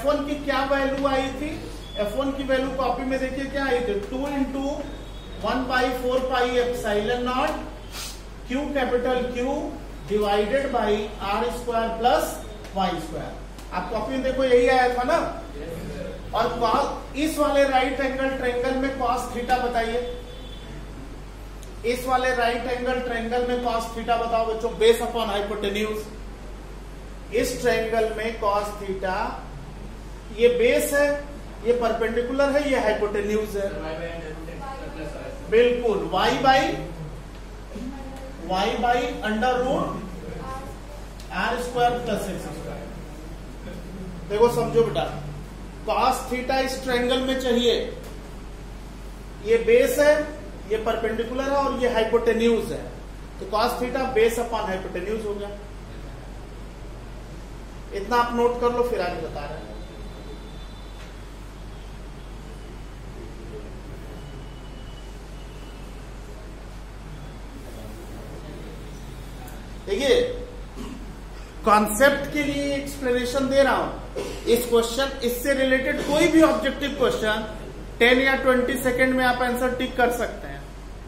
F1 की क्या value आई थी? F1 की वैल्यू कॉपी में देखिए क्या आई थी, 2 into 1/4 pi epsilon naught Q capital Q divided by R square plus Y square. आप कॉपी में देखो यही आया था ना। और इस वाले राइट एंगल ट्रायंगल में cos थीटा बताइए, इस वाले राइट एंगल ट्रायंगल में cos थीटा बताओ बच्चों, बेस अपॉन हाइपोटेन्यूज। इस ट्रायंगल में cos थीटा, ये बेस है, ये परपेंडिकुलर है, ये हाइपोटेन्यूज है। बिल्कुल y by under root R square plus x square. देखो समझो बेटा, cos थीटा इस ट्रायंगल में चाहिए, ये बेस है, ये परपेंडिकुलर है और ये हाइपोटेन्यूज है, तो cos theta base upon hypotenuse हो गया। इतना आप नोट कर लो, फिर आगे बता रहे हैं। देखिए कॉन्सेप्ट के लिए एक्सप्लेनेशन दे रहा हूं। इस क्वेश्चन, इससे रिलेटेड कोई भी ऑब्जेक्टिव क्वेश्चन 10 या 20 सेकेंड में आप आंसर टिक कर सकते हैं,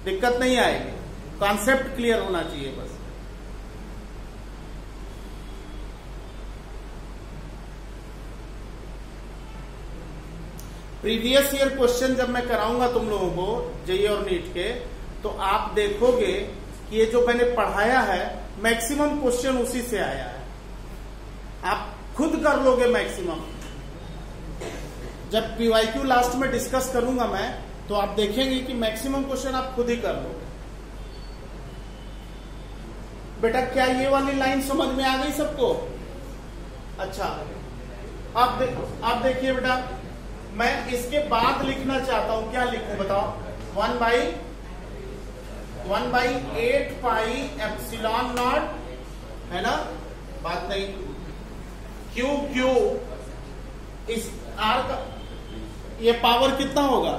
दिक्कत नहीं आएगी। कॉन्सेप्ट क्लियर होना चाहिए बस। प्रीवियस ईयर क्वेश्चन जब मैं कराऊंगा तुम लोगों को जेईई और नीट के, तो आप देखोगे कि ये जो मैंने पढ़ाया है मैक्सिमम क्वेश्चन उसी से आया है। आप खुद कर लोगे मैक्सिमम। जब पीवाईक्यू लास्ट में डिस्कस करूंगा मैं, तो आप देखेंगे कि मैक्सिमम क्वेश्चन आप खुद ही कर लोगे। बेटा क्या ये वाली लाइन समझ में आ गई सबको? अच्छा, अब देखिए बेटा, मैं इसके बाद लिखना चाहता हूं, क्या लिखूं बताओ? 1/8 पाई एप्सिलॉन नॉट, है ना, बात नहीं, क्यू इस आर का, ये पावर कितना होगा,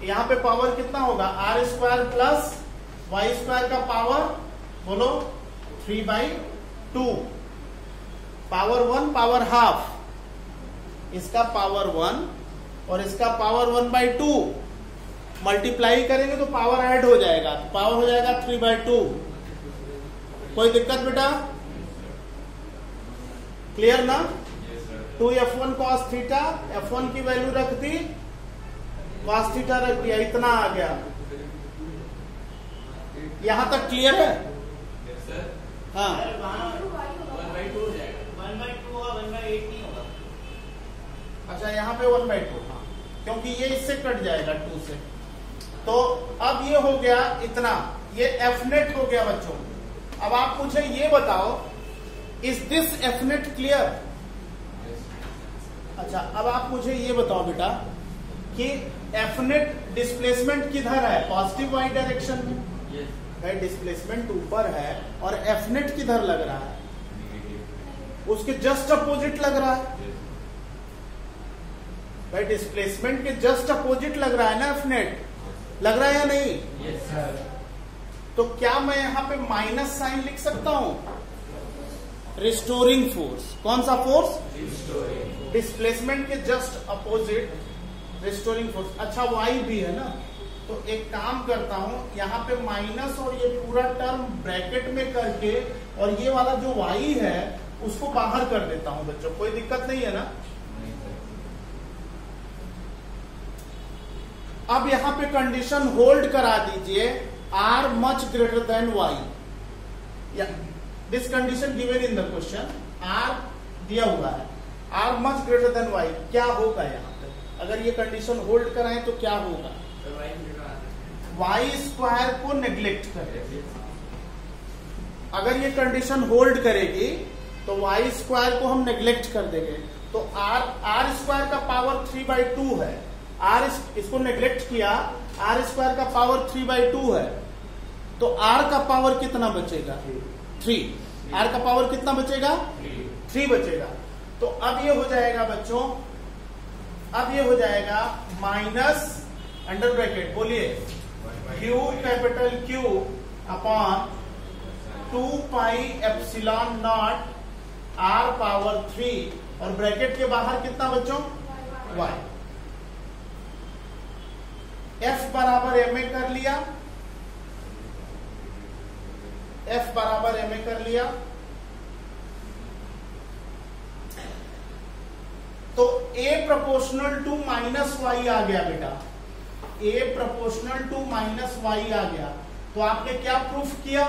यहां पे पावर कितना होगा? R square plus Y square का पावर बोलो 3/2, पावर 1 पावर हाफ, इसका पावर 1 और इसका पावर 1/2, मल्टीप्लाई करेंगे तो पावर ऐड हो जाएगा, तो पावर हो जाएगा 3/2। कोई दिक्कत बेटा? क्लियर ना? 2f1 cos थीटा, f1 की वैल्यू रख दी, cos थीटा रख दिया, इतना आ गया। यहां तक क्लियर है? हाँ, 1/2 हो जाएगा, 1/2 होगा, 1/8 नहीं होगा। अच्छा यहाँ पे 1/2, हाँ, क्योंकि ये इससे कट जाएगा 2 से। तो अब ये हो गया इतना, ये एफ नेट हो गया बच्चों। अब आप मुझे ये बताओ, is this F net clear? अच्छा, अब आप मुझे ये बताओ बेटा कि एफ नेट डिस्प्लेसमेंट किधर है? पॉजिटिव वाई डायरेक्शन में है, डिस्प्लेसमेंट ऊपर है, और एफ नेट किधर लग रहा है? उसके जस्ट अपोजिट लग रहा है भाई, डिस्प्लेसमेंट के जस्ट अपोजिट लग रहा है ना एफ नेट, लग रहा है या नहीं? Yes sir. तो क्या मैं यहां पे माइनस साइन लिख सकता हूं? Restoring force. कौन सा फोर्स? रिस्टोरिंग। डिस्प्लेसमेंट के जस्ट अपोजिट रिस्टोरिंग फोर्स। अच्छा वाई भी है ना, तो एक काम करता हूं, यहाँ पे माइनस और ये पूरा टर्म ब्रैकेट में करके, और ये वाला जो वाई है उसको बाहर कर देता हूं बच्चों। कोई दिक्कत नहीं है ना? अब यहां पे कंडीशन होल्ड करा दीजिए, R much greater than Y। This condition given in the question, R दिया हुआ है, R much greater than Y। क्या होगा यहाँ पे अगर ये कंडीशन होल्ड कराएं तो क्या होगा? Y स्क्वायर को नेग्लेक्ट करेगी। अगर ये कंडीशन होल्ड करेगी तो Y स्क्वायर को हम नेग्लेक्ट कर देंगे, तो R स्क्वायर का पावर 3/2 है, इसको नेग्लेक्ट किया, R स्क्वायर का पावर 3/2 है, तो R का पावर कितना बचेगा? 3। R का पावर कितना बचेगा? 3 बचेगा। तो अब ये हो जाएगा बच्चों, अब ये हो जाएगा माइनस अंडर ब्रैकेट, बोलिए, Q capital Q upon 2 pi epsilon not R power 3 और ब्रैकेट के बाहर कितना बच्चों, y। f बराबर ma कर लिया, f बराबर ma कर लिया, तो a proportional to minus y आ गया बेटा, a proportional to minus y आ गया। तो आपने क्या प्रूफ किया,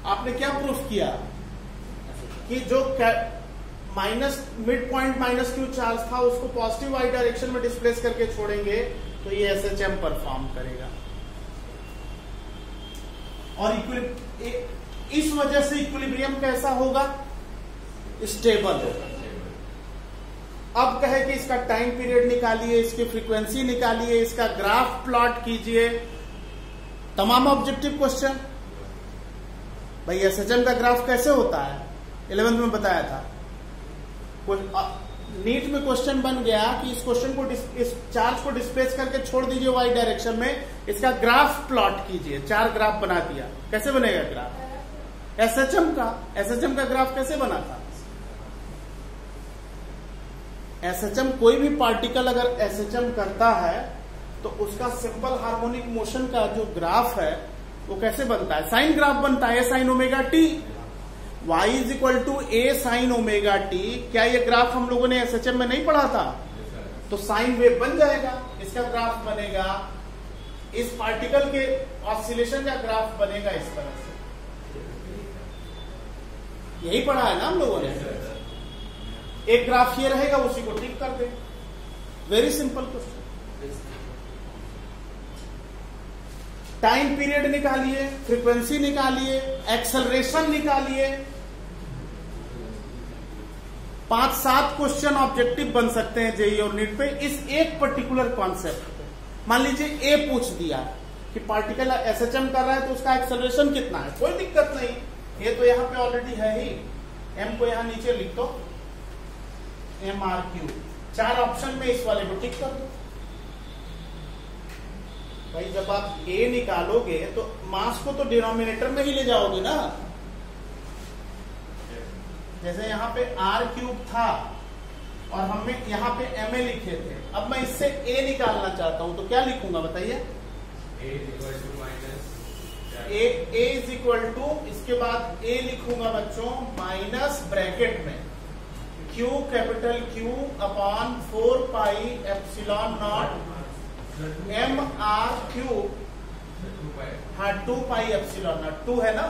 आपने क्या प्रूफ किया कि जो minus mid point minus Q charge था उसको पॉजिटिव वाई डायरेक्शन में डिस्प्लेस करके छोड़ेंगे तो ये एसएचएम परफॉर्म करेगा। और इस वजह से इक्विलिब्रियम कैसा होगा, स्टेबल होगा। अब कहे कि इसका टाइम पीरियड निकालिए, इसकी फ्रीक्वेंसी निकालिए, इसका ग्राफ प्लॉट कीजिए, तमाम ऑब्जेक्टिव क्वेश्चन। भाई एसएचएम का ग्राफ कैसे होता है 11th में बताया था। नीट में क्वेश्चन बन गया कि इस क्वेश्चन को इस चार्ज को डिस्प्लेस करके छोड़ दीजिए वाई डायरेक्शन में, इसका ग्राफ प्लॉट कीजिए। 4 ग्राफ बना दिया, कैसे बनेगा ग्राफ एसएचएम का ग्राफ कैसे बना था। एसएचएम कोई भी पार्टिकल अगर एसएचएम करता है तो उसका सिंपल हार्मोनिक मोशन का जो ग्राफ है वो कैसे बनता है, साइन ग्राफ बनता है, sine omega t. y is equal to a sine omega t. क्या ये ग्राफ हम लोगों ने एसएचएम में नहीं पढ़ा था? तो साइन वेव बन जाएगा, इसका ग्राफ बनेगा, इस पार्टिकल के ऑसिलेशन का ग्राफ बनेगा इस तरह से। यही पढ़ा है ना हम लोगों ने। एक ग्राफ ये रहेगा, उसी को टिक कर दे। Very simple question. Time period निकालिए, फ्रीक्वेंसी निकालिए, एक्सेलरेशन निकालिए। 5-7 क्वेश्चन ऑब्जेक्टिव बन सकते हैं जेईई और नीट पे इस एक पर्टिकुलर कॉन्सेप्ट पे। मान लीजिए ए पूछ दिया कि पार्टिकल एसएचएम कर रहा है तो उसका एक्सेलरेशन कितना है, कोई दिक्कत नहीं, ये तो यहां पे ऑलरेडी है ही। एम को यहां नीचे लिख दो, MRQ। 4 ऑप्शन में इस वाले को टिक कर दो। भाई जब आप ए निकालोगे तो मास को तो डिनोमिनेटर में ही ले जाओगे ना। जैसे यहाँ पे r³ था और हमने यहाँ पे ma लिखे थे, अब मैं इससे a निकालना चाहता हूं तो क्या लिखूंगा बताइए? a इज इक्वल टू, इसके बाद a लिखूंगा बच्चों माइनस ब्रैकेट में Q capital Q upon 4 pi epsilon not MRQ। हाँ 2 पाई एप्सिलॉन नॉट, 2 है ना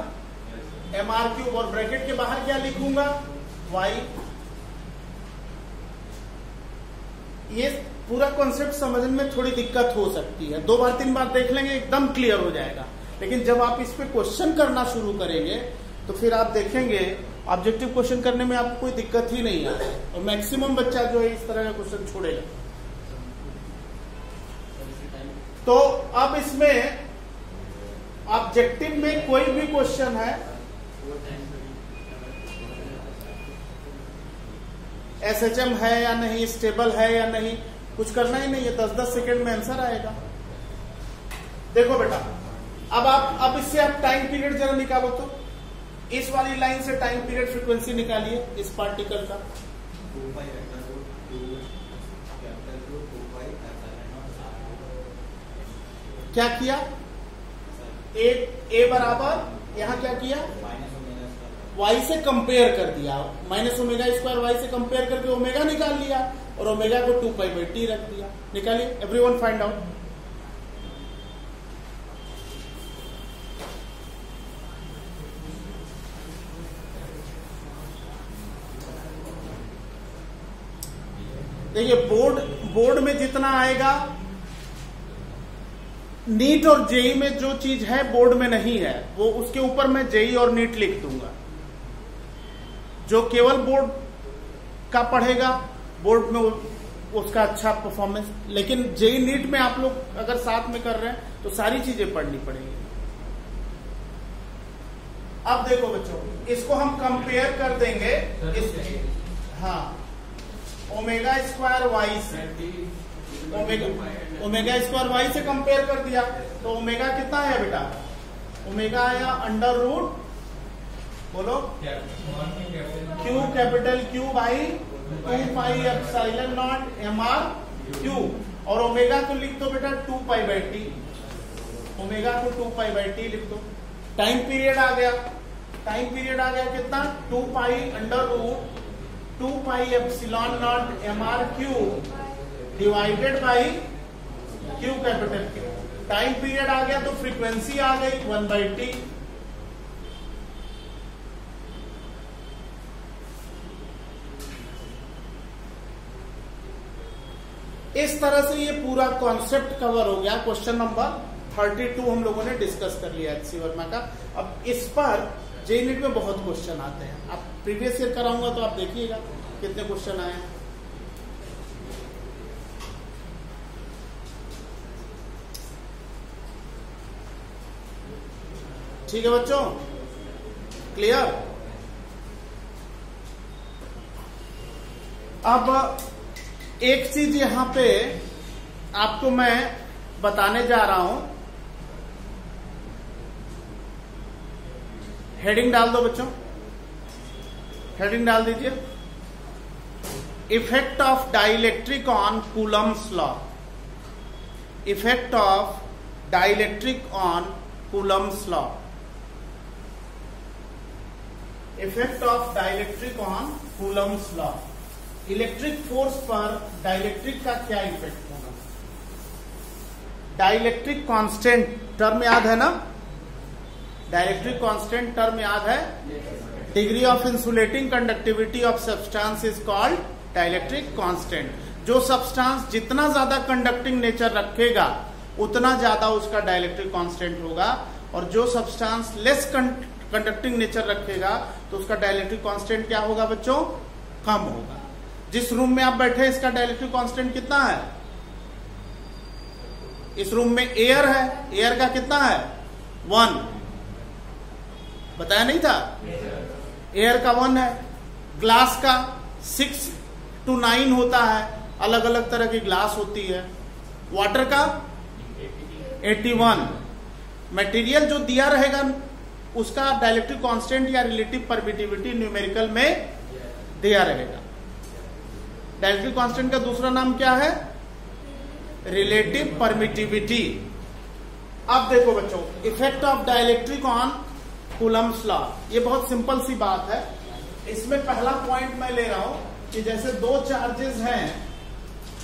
MRQ। और ब्रैकेट के बाहर क्या लिखूंगा? Y। ये पूरा कॉन्सेप्ट समझने में थोड़ी दिक्कत हो सकती है, 2 बार 3 बार देख लेंगे एकदम क्लियर हो जाएगा। लेकिन जब आप इस पे क्वेश्चन करना शुरू करेंगे तो फिर आप देखेंगे ऑब्जेक्टिव क्वेश्चन करने में आपको कोई दिक्कत ही नहीं आती और मैक्सिमम बच्चा जो है इस तरह का क्वेश्चन छोड़ेगा। तो अब इसमें ऑब्जेक्टिव में कोई भी क्वेश्चन है, एसएचएम है या नहीं, स्टेबल है या नहीं, कुछ करना ही नहीं है, 10-10 सेकेंड में आंसर आएगा। देखो बेटा, अब इससे आप टाइम पीरियड जरा निकालो तो इस वाली लाइन से टाइम पीरियड फ्रीक्वेंसी निकालिए इस पार्टिकल का। क्या किया? ए बराबर यहां क्या किया? वाई से कंपेयर कर दिया, माइनस ओमेगा स्क्वायर वाई से कंपेयर करके ओमेगा निकाल लिया और ओमेगा को 2 पाई बाई टी रख दिया। निकालिए, एवरीवन फाइंड आउट। देखिए बोर्ड में जितना आएगा, नीट और जेई में जो चीज है बोर्ड में नहीं है वो उसके ऊपर मैं जेई और नीट लिख दूंगा। जो केवल बोर्ड का पढ़ेगा बोर्ड में उसका अच्छा परफॉर्मेंस, लेकिन जेई नीट में आप लोग अगर साथ में कर रहे हैं तो सारी चीजें पढ़नी पड़ेगी। अब देखो बच्चों, इसको हम कंपेयर कर देंगे हाँ ओमेगा स्क्वायर वाई से, ओमेगा स्क्वायर वाई से कंपेयर कर दिया तो ओमेगा कितना है बेटा? ओमेगा आया अंडर रूट बोलो Q capital Q by 2 pi epsilon naught m r q, और ओमेगा को लिख दो बेटा 2 पाई बाई टी, ओमेगा को 2 पाई बाई टी लिख दो। टाइम पीरियड आ गया, टाइम पीरियड आ गया कितना 2 pi under root 2 pi epsilon naught m r q divided by q capital Q. Time period आ गया तो फ्रीक्वेंसी आ गई 1 बाई टी। इस तरह से ये पूरा कॉन्सेप्ट कवर हो गया। क्वेश्चन नंबर 32 हम लोगों ने डिस्कस कर लिया एचसी वर्मा का। अब इस पर जेनेट में बहुत क्वेश्चन आते हैं, आप प्रीवियस ईयर कराऊंगा तो आप देखिएगा कितने क्वेश्चन आए हैं। ठीक है बच्चों, क्लियर। अब एक चीज यहां पे आपको मैं बताने जा रहा हूं, हेडिंग डाल दो बच्चों, हेडिंग डाल दीजिए, effect of dielectric on Coulomb's law, effect of dielectric on Coulomb's law, effect of dielectric on Coulomb's law. Electric force पर डाइलेक्ट्रिक का क्या इफेक्ट होगा। डाइलेक्ट्रिक कांस्टेंट टर्म याद है ना, डाइलेक्ट्रिक कांस्टेंट टर्म याद है, degree of insulating conductivity of substance is called dielectric constant. जो सब्सटेंस जितना ज्यादा कंडक्टिंग नेचर रखेगा उतना ज्यादा उसका डाइलेक्ट्रिक कांस्टेंट होगा, और जो सब्सटेंस लेस कंडक्टिंग नेचर रखेगा तो उसका डाइलेक्ट्रिक कांस्टेंट क्या होगा बच्चों, कम होगा। जिस रूम में आप बैठे हैं इसका डाइलेक्ट्रिक कांस्टेंट कितना है, इस रूम में एयर है, एयर का कितना है 1, बताया नहीं था, एयर का 1 है। ग्लास का 6 to 9 होता है, अलग अलग तरह की ग्लास होती है। वाटर का 81। मटेरियल जो दिया रहेगा उसका डाइलेक्ट्रिक कांस्टेंट या रिलेटिव परमिटिविटी न्यूमेरिकल में दिया रहेगा। डाइलेक्ट्रिक कांस्टेंट का दूसरा नाम क्या है, रिलेटिव परमिटिविटी। अब देखो बच्चों, effect of dielectric on Coulomb's law, ये बहुत सिंपल सी बात है। इसमें पहला पॉइंट मैं ले रहा हूं कि जैसे दो चार्जेस हैं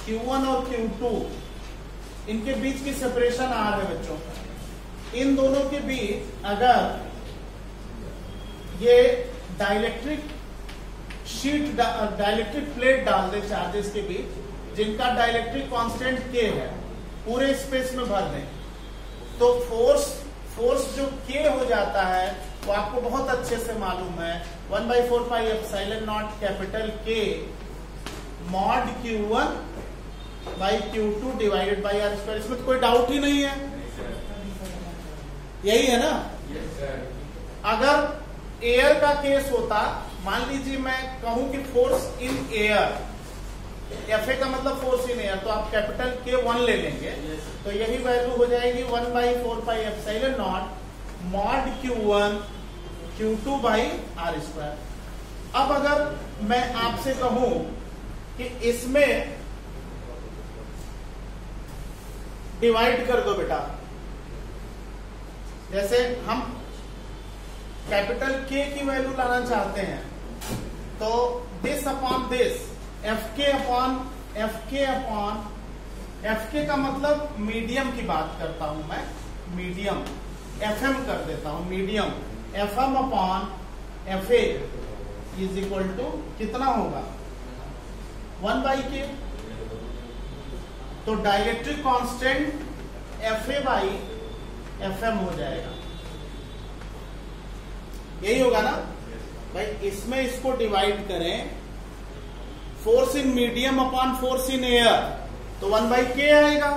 Q1 और Q2, इनके बीच की सेपरेशन R है बच्चों। इन दोनों के बीच अगर ये डाइलेक्ट्रिक शीट, डाइलेक्ट्रिक प्लेट डाल दे चार्जेस के बीच जिनका डाइलेक्ट्रिक कांस्टेंट K है, पूरे स्पेस में भर दें, तो फोर्स जो K हो जाता है वो आपको बहुत अच्छे से मालूम है, 1/4 pi epsilon not capital K mod Q1 by Q2 divided by R square. इसमें तो कोई डाउट ही नहीं है, यही है ना। अगर एयर का केस होता, मान लीजिए मैं कहूं कि फोर्स इन एयर, Fa का मतलब फोर्स इन एयर, तो आप कैपिटल K1 ले लेंगे, तो यही वैल्यू हो जाएगी 1/4 pi epsilon naught mod Q1 Q2 by R square. अब अगर मैं आपसे कहूं कि इसमें डिवाइड कर दो बेटा, जैसे हम कैपिटल K की वैल्यू लाना चाहते हैं, तो दिस अपॉन दिस, Fk का मतलब मीडियम की बात करता हूं मैं, मीडियम Fm कर देता हूं, medium Fm upon Fa is equal to कितना होगा 1/K। तो dielectric constant Fa by Fm हो जाएगा, यही होगा ना भाई। इसमें इसको डिवाइड करें, force in medium upon force in air, तो 1/K आएगा।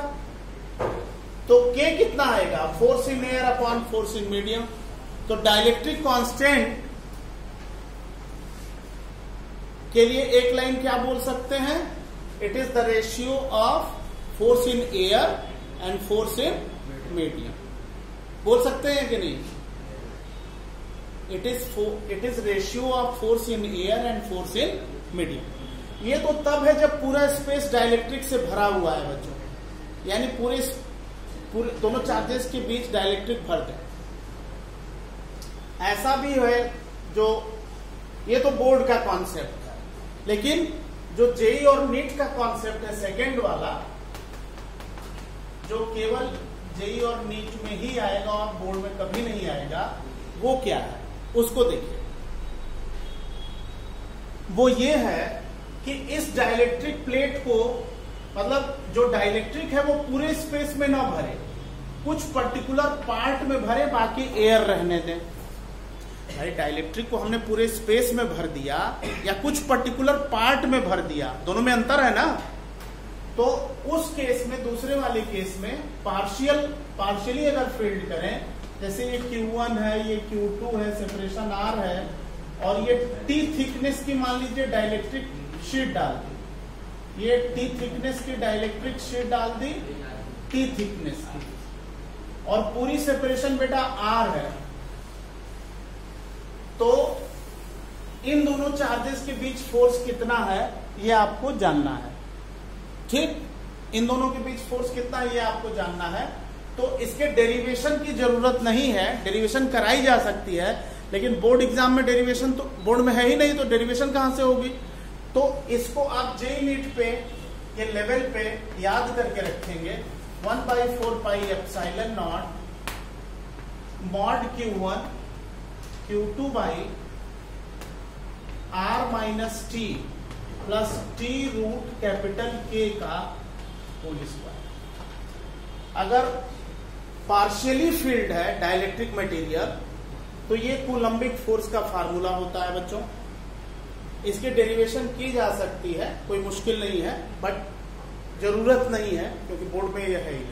तो K कितना आएगा, force in air upon force in medium. तो डाइलेक्ट्रिक कांस्टेंट के लिए एक लाइन क्या बोल सकते हैं, it is the ratio of force in air and force in medium, बोल सकते हैं कि नहीं। It is ratio of force in air and force in medium. ये तो तब है जब पूरा स्पेस डाइलेक्ट्रिक से भरा हुआ है बच्चों, यानी पूरे दोनों चार्जेस के बीच डाइलेक्ट्रिक भर गए। ऐसा भी है जो, ये तो बोर्ड का कॉन्सेप्ट है, लेकिन जो जेई और नीट का कॉन्सेप्ट है सेकेंड वाला, जो केवल जेई और नीट में ही आएगा और बोर्ड में कभी नहीं आएगा, वो क्या है उसको देखिए। वो ये है कि इस डाइलेक्ट्रिक प्लेट को, मतलब जो डाइलेक्ट्रिक है वो पूरे स्पेस में ना भरे, कुछ पर्टिकुलर पार्ट में भरे, बाकी एयर रहने दें। भाई डाइलेक्ट्रिक को हमने पूरे स्पेस में भर दिया या कुछ पर्टिकुलर पार्ट में भर दिया, दोनों में अंतर है ना। तो उस केस में, दूसरे वाले केस में पार्शियली अगर फील्ड करें, जैसे ये Q1 है, ये Q2 है, सेपरेशन R है, और ये T थिकनेस की मान लीजिए डाइलेक्ट्रिक शीट डाल दी, ये T थिकनेस की डाइलेक्ट्रिक शीट डाल दी, T थिकनेस की, और पूरी सेपरेशन बेटा R है। तो इन दोनों चार्जेस के बीच फोर्स कितना है ये आपको जानना है, ठीक। इन दोनों के बीच फोर्स कितना है ये आपको जानना है। तो इसके डेरिवेशन की जरूरत नहीं है, डेरिवेशन कराई जा सकती है, लेकिन बोर्ड एग्जाम में डेरिवेशन तो बोर्ड में है ही नहीं, तो डेरिवेशन कहां से होगी। तो इसको आप जेई नीट पे, ये लेवल पे याद करके रखेंगे, 1/4 pi epsilon naught mod Q1 Q2 by R minus t plus t root capital K का होल स्क्वायर। अगर पार्शियली फील्ड है डाइलेक्ट्रिक मटेरियल तो ये कूलम्बिक फोर्स का फार्मूला होता है बच्चों। इसकी डेरिवेशन की जा सकती है, कोई मुश्किल नहीं है, बट जरूरत नहीं है क्योंकि बोर्ड में यह है ही।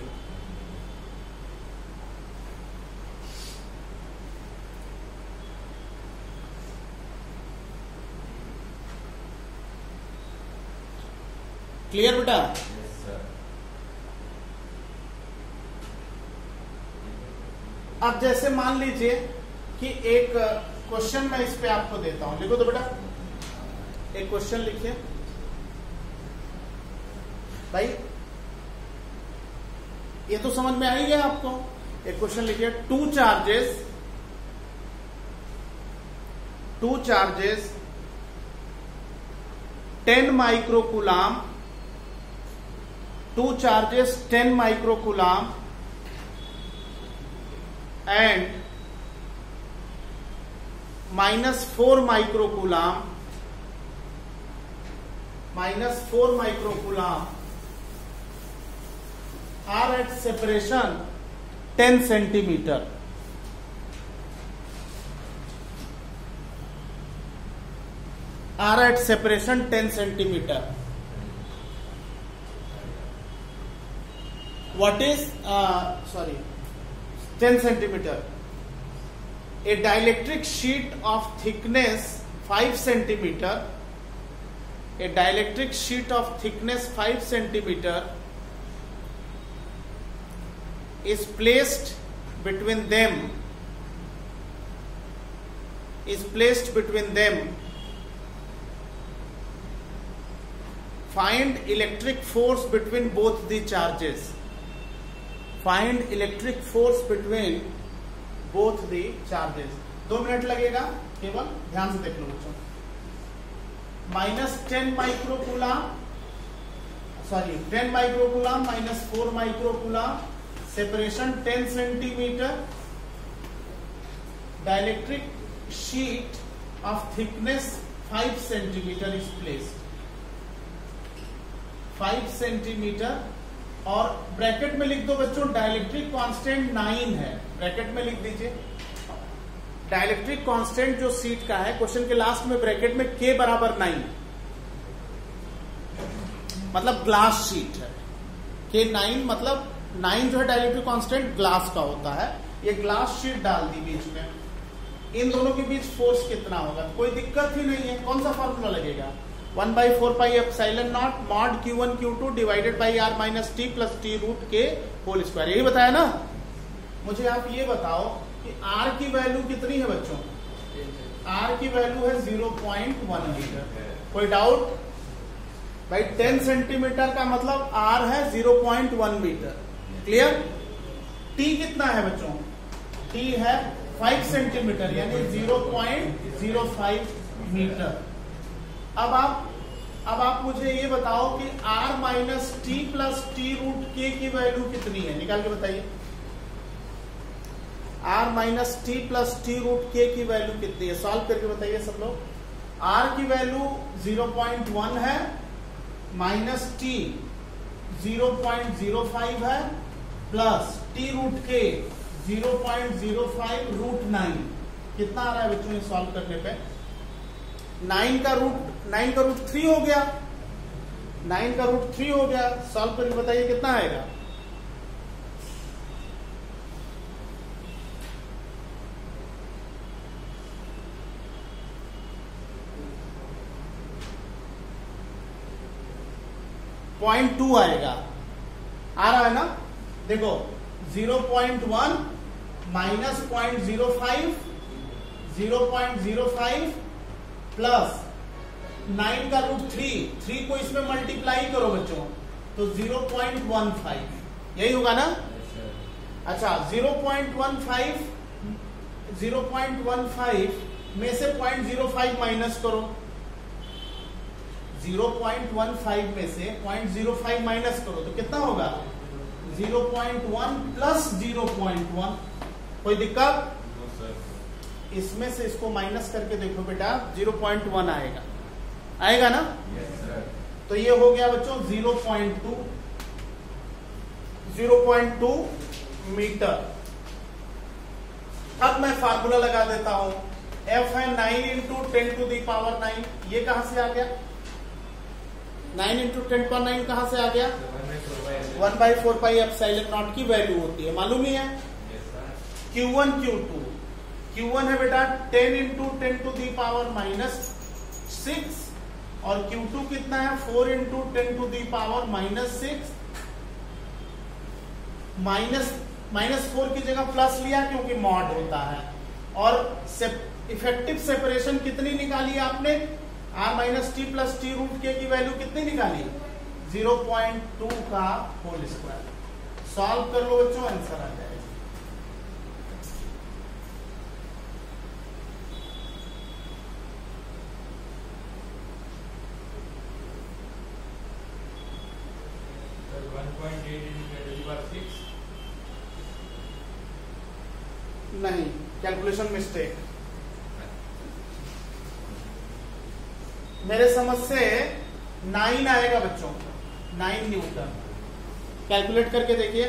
क्लियर बेटा? अब जैसे मान लीजिए कि एक क्वेश्चन मैं इस पे आपको देता हूं, लिखो तो बेटा, एक क्वेश्चन लिखिए भाई, ये तो समझ में आ ही गया आपको। एक क्वेश्चन लिखिए, two charges 10 माइक्रोकूलाम, 2 charges 10 microcoulomb and -4 microcoulomb are at separation 10 centimeter. Are at separation 10 centimeter. What is 10 centimeter? A dielectric sheet of thickness 5 centimeter. A dielectric sheet of thickness 5 centimeter is placed between them. Find electric force between both the charges. Find electric force between both the charges. 2 minute लगेगा केवल, ध्यान से देख लो बच्चों। -10 microcoulomb, 10 microcoulomb -4 microcoulomb, separation 10 centimetre, dielectric sheet of thickness 5 centimetre is placed. 5 centimetre, और bracket में लिख दो बच्चों, डाइलेक्ट्रिक कांस्टेंट 9 है, ब्रैकेट में लिख दीजिए। डाइलेक्ट्रिक कांस्टेंट जो सीट का है, क्वेश्चन के लास्ट में ब्रैकेट में K बराबर 9, मतलब ग्लास शीट है। K 9 मतलब 9 जो है डाइलेक्ट्रिक कांस्टेंट ग्लास का होता है। ये ग्लास शीट डाल दी बीच में, इन दोनों के बीच फोर्स कितना होगा? कोई दिक्कत ही नहीं है। कौन सा फॉर्मूला लगेगा? 1/4 pi epsilon naught mod Q1 Q2 divided by R minus t plus t root K whole square. यही बताया ना। मुझे आप ये बताओ कि R की वैल्यू कितनी है बच्चों? आर की वैल्यू है 0.1 मीटर। कोई डाउट भाई? 10 सेंटीमीटर का मतलब आर है 0.1 मीटर। क्लियर? टी कितना है बच्चों? टी है 5 सेंटीमीटर यानी 0.05 मीटर। अब आप मुझे ये बताओ कि r minus t plus t root K की वैल्यू कितनी है? निकाल के बताइए। r minus t plus t root K की वैल्यू कितनी है? सॉल्व करके बताइए सब लोग। r की वैल्यू 0.1 है, माइनस टी 0.05 है, प्लस टी रूट के 0.05 रूट 9। कितना आ रहा है बच्चों ये सॉल्व करने पे? 9 का रूट 3 हो गया। 9 का रूट 3 हो गया। सॉल्व करके बताइए कितना आएगा? .2 आएगा। आ रहा है ना? देखो 0.1 माइनस 0.05 0.05 प्लस 9 का रूट 3 को इसमें मल्टीप्लाई करो बच्चों तो 0.15 यही होगा ना? अच्छा 0.15 में से 0.05 माइनस करो। 0.15 में से 0.05 माइनस करो तो कितना होगा? 0.1 प्लस 0.1। कोई दिक्कत? इसमें से इसको माइनस करके देखो बेटा 0.1 आएगा। आएगा ना? तो ये हो गया बच्चों 0.2 मीटर। अब मैं फार्मूला लगा देता हूं। F है 9 इंटू 10 टू दी पावर 9। ये कहां से आ गया? 9 इंटू 10 पावर 9 कहां से आ गया? 1/4 पाई एप्सिलॉन नॉट की वैल्यू होती है, मालूम ही है। Q1 Q2 Q1 है बेटा 10 इंटू 10 टू दी पावर -6 और Q2 कितना है? 4 इंटू 10 टू दी पावर -6। -4 की जगह प्लस लिया क्योंकि मॉड होता है। और इफेक्टिव सेपरेशन कितनी निकाली आपने? r minus t plus t root K की वैल्यू कितनी निकाली? 0.2 का होल स्क्वायर। सॉल्व कर लो बच्चों, आंसर आ जाएगा। नहीं, कैलकुलेशन मिस्टेक। मेरे समझ से 9 आएगा बच्चों, 9 न्यूटन। कैलकुलेट करके देखिए।